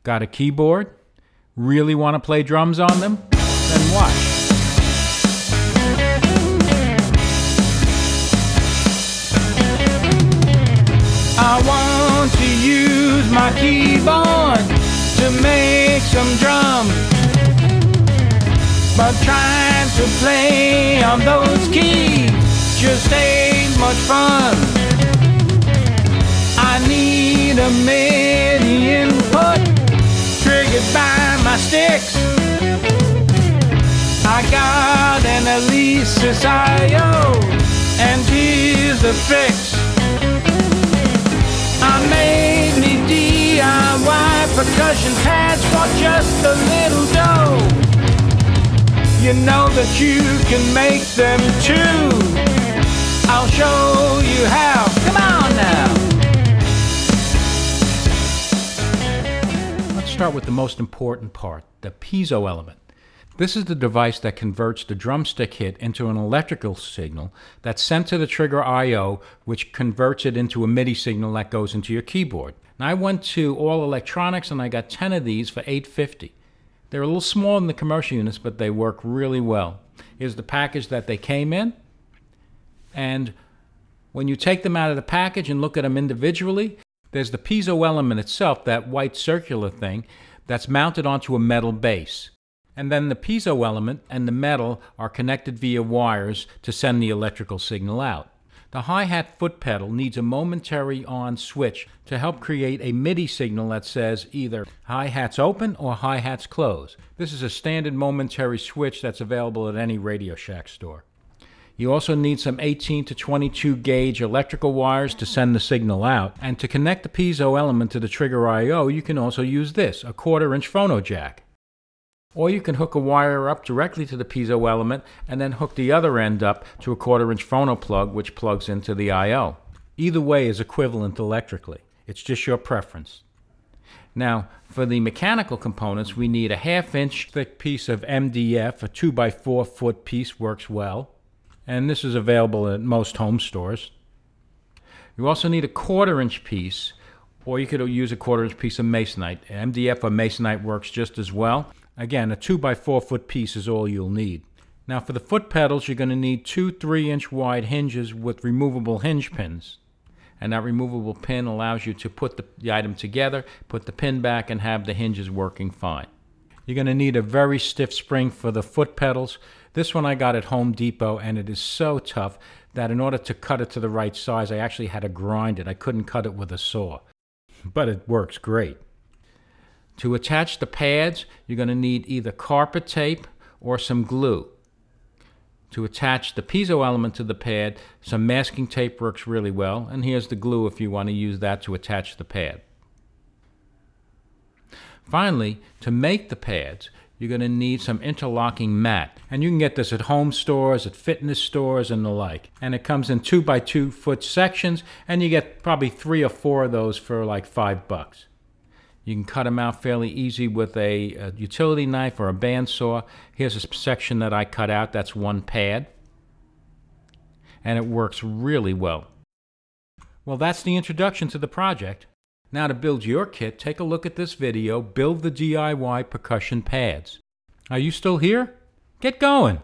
Got a keyboard? Really want to play drums on them? Then watch. I want to use my keyboard to make some drums, but trying to play on those keys just ain't much fun. I need a MIDI input triggered by my sticks. I got an Alesis IO, and here's the fix. I made me DIY percussion pads for just a little dough. You know that you can make them too. I'll show you how. Come on now. Let's start with the most important part, the piezo element. This is the device that converts the drumstick hit into an electrical signal that's sent to the trigger I/O, which converts it into a MIDI signal that goes into your keyboard. Now, I went to All Electronics and I got 10 of these for $8.50. They're a little smaller than the commercial units, but they work really well. Here's the package that they came in. And when you take them out of the package and look at them individually, there's the piezo element itself, that white circular thing, that's mounted onto a metal base. And then the piezo element and the metal are connected via wires to send the electrical signal out. The Hi-Hat Footpedal needs a momentary on switch to help create a MIDI signal that says either hi-hats open or hi-hats close. This is a standard momentary switch that's available at any Radio Shack store. You also need some 18 to 22 gauge electrical wires to send the signal out. And to connect the piezo element to the trigger I/O, you can also use this, a 1/4-inch phono jack. Or you can hook a wire up directly to the piezo element and then hook the other end up to a 1/4-inch phono plug, which plugs into the I/O. Either way is equivalent electrically. It's just your preference. Now, for the mechanical components, we need a 1/2-inch thick piece of MDF. A 2x4 foot piece works well, and this is available at most home stores. You also need a 1/4-inch piece, or you could use a 1/4-inch piece of masonite. MDF or masonite works just as well. Again, a 2x4 foot piece is all you'll need. Now for the foot pedals, you're going to need 2 3-inch wide hinges with removable hinge pins. And that removable pin allows you to put the item together, put the pin back, and have the hinges working fine. You're going to need a very stiff spring for the foot pedals. This one I got at Home Depot, and it is so tough that in order to cut it to the right size, I actually had to grind it. I couldn't cut it with a saw. But it works great. To attach the pads, you're going to need either carpet tape or some glue. To attach the piezo element to the pad, some masking tape works really well, and here's the glue if you want to use that to attach the pad. Finally, to make the pads, you're going to need some interlocking mat, and you can get this at home stores, at fitness stores, and the like. And it comes in 2x2 foot sections, and you get probably 3 or 4 of those for like $5. You can cut them out fairly easy with a utility knife or a bandsaw. Here's a section that I cut out. That's one pad. And it works really well. Well, that's the introduction to the project. Now to build your kit, take a look at this video, Build the DIY Percussion Pads. Are you still here? Get going!